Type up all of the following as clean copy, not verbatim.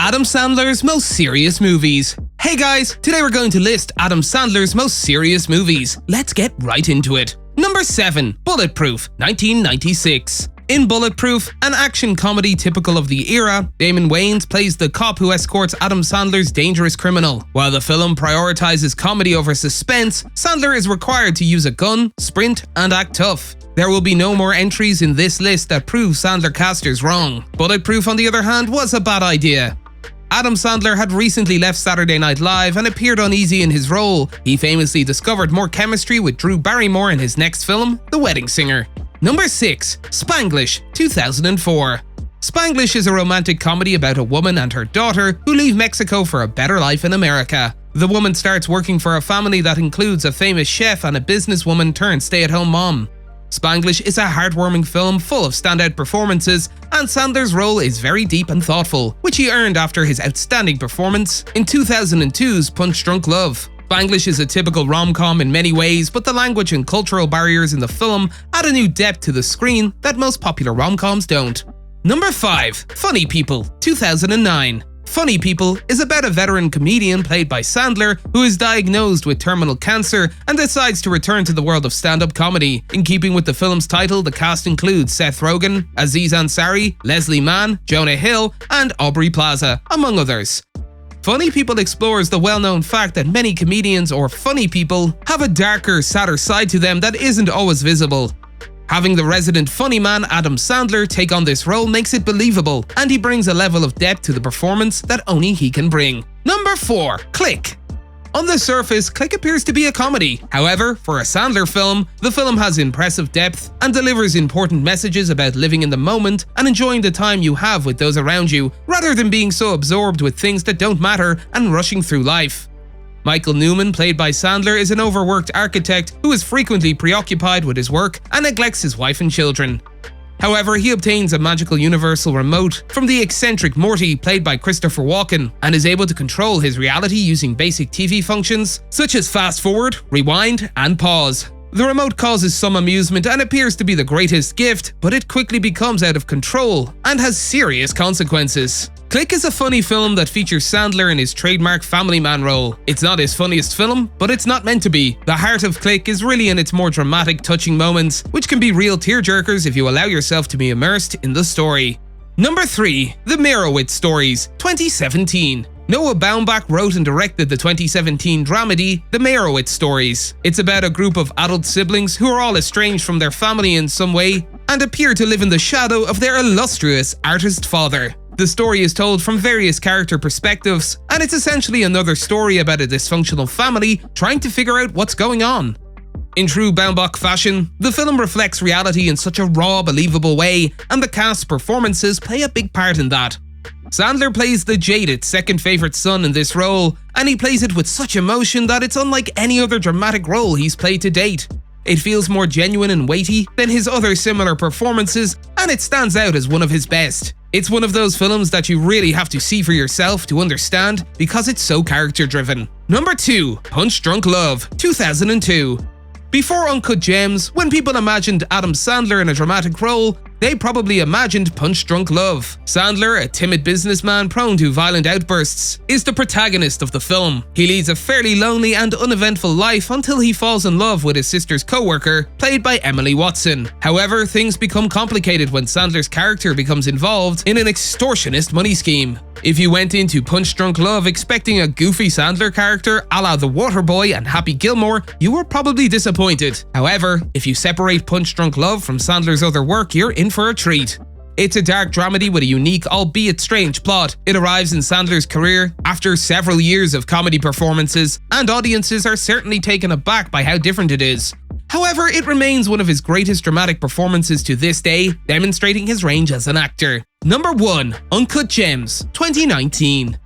Adam Sandler's most serious movies. Hey guys, today we're going to list Adam Sandler's most serious movies. Let's get right into it. Number 7. Bulletproof, 1996. In Bulletproof, an action comedy typical of the era, Damon Wayans plays the cop who escorts Adam Sandler's dangerous criminal. While the film prioritizes comedy over suspense, Sandler is required to use a gun, sprint, and act tough. There will be no more entries in this list that prove Sandler casters wrong. Bulletproof, on the other hand, was a bad idea. Adam Sandler had recently left Saturday Night Live and appeared uneasy in his role. He famously discovered more chemistry with Drew Barrymore in his next film, The Wedding Singer. Number 6. Spanglish, 2004. Spanglish is a romantic comedy about a woman and her daughter who leave Mexico for a better life in America. The woman starts working for a family that includes a famous chef and a businesswoman turned stay-at-home mom. Spanglish is a heartwarming film full of standout performances, and Sandler's role is very deep and thoughtful, which he earned after his outstanding performance in 2002's Punch Drunk Love. Spanglish is a typical rom-com in many ways, but the language and cultural barriers in the film add a new depth to the screen that most popular rom-coms don't. Number 5. Funny People, 2009. Funny People is about a veteran comedian played by Sandler who is diagnosed with terminal cancer and decides to return to the world of stand-up comedy. In keeping with the film's title, the cast includes Seth Rogen, Aziz Ansari, Leslie Mann, Jonah Hill, and Aubrey Plaza, among others. Funny People explores the well-known fact that many comedians or funny people have a darker, sadder side to them that isn't always visible. Having the resident funny man Adam Sandler take on this role makes it believable, and he brings a level of depth to the performance that only he can bring. Number 4. Click. On the surface, Click appears to be a comedy. However, for a Sandler film, the film has impressive depth and delivers important messages about living in the moment and enjoying the time you have with those around you, rather than being so absorbed with things that don't matter and rushing through life. Michael Newman, played by Sandler, is an overworked architect who is frequently preoccupied with his work and neglects his wife and children. However, he obtains a magical universal remote from the eccentric Morty, played by Christopher Walken, and is able to control his reality using basic TV functions such as fast forward, rewind, and pause. The remote causes some amusement and appears to be the greatest gift, but it quickly becomes out of control and has serious consequences. Click is a funny film that features Sandler in his trademark family man role. It's not his funniest film, but it's not meant to be. The heart of Click is really in its more dramatic, touching moments, which can be real tearjerkers if you allow yourself to be immersed in the story. Number 3. The Meyerowitz Stories, 2017. Noah Baumbach wrote and directed the 2017 dramedy The Meyerowitz Stories. It's about a group of adult siblings who are all estranged from their family in some way and appear to live in the shadow of their illustrious artist father. The story is told from various character perspectives, and it's essentially another story about a dysfunctional family trying to figure out what's going on. In true Baumbach fashion, the film reflects reality in such a raw, believable way, and the cast's performances play a big part in that. Sandler plays the jaded second-favorite son in this role, and he plays it with such emotion that it's unlike any other dramatic role he's played to date. It feels more genuine and weighty than his other similar performances, and it stands out as one of his best. It's one of those films that you really have to see for yourself to understand because it's so character-driven. Number 2. Punch Drunk Love, 2002. Before Uncut Gems, when people imagined Adam Sandler in a dramatic role, they probably imagined Punch Drunk Love. Sandler, a timid businessman prone to violent outbursts, is the protagonist of the film. He leads a fairly lonely and uneventful life until he falls in love with his sister's co-worker, played by Emily Watson. However, things become complicated when Sandler's character becomes involved in an extortionist money scheme. If you went into Punch Drunk Love expecting a goofy Sandler character a la The Waterboy and Happy Gilmore, you were probably disappointed. However, if you separate Punch Drunk Love from Sandler's other work, you're in for a treat. It's a dark dramedy with a unique, albeit strange plot. It arrives in Sandler's career after several years of comedy performances, and audiences are certainly taken aback by how different it is. However, it remains one of his greatest dramatic performances to this day, demonstrating his range as an actor. Number 1. Uncut Gems, 2019.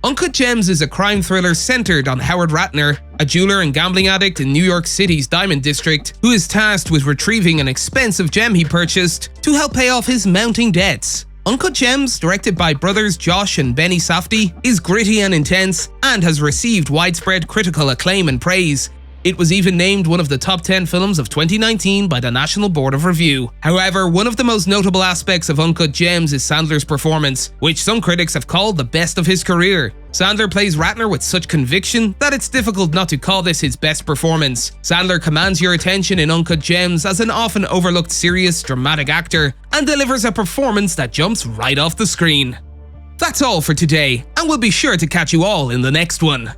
Uncut Gems is a crime thriller centered on Howard Ratner, a jeweler and gambling addict in New York City's Diamond District, who is tasked with retrieving an expensive gem he purchased to help pay off his mounting debts. Uncut Gems, directed by brothers Josh and Benny Safdie, is gritty and intense and has received widespread critical acclaim and praise. It was even named one of the top 10 films of 2019 by the National Board of Review. However, one of the most notable aspects of Uncut Gems is Sandler's performance, which some critics have called the best of his career. Sandler plays Ratner with such conviction that it's difficult not to call this his best performance. Sandler commands your attention in Uncut Gems as an often overlooked serious, dramatic actor, and delivers a performance that jumps right off the screen. That's all for today, and we'll be sure to catch you all in the next one.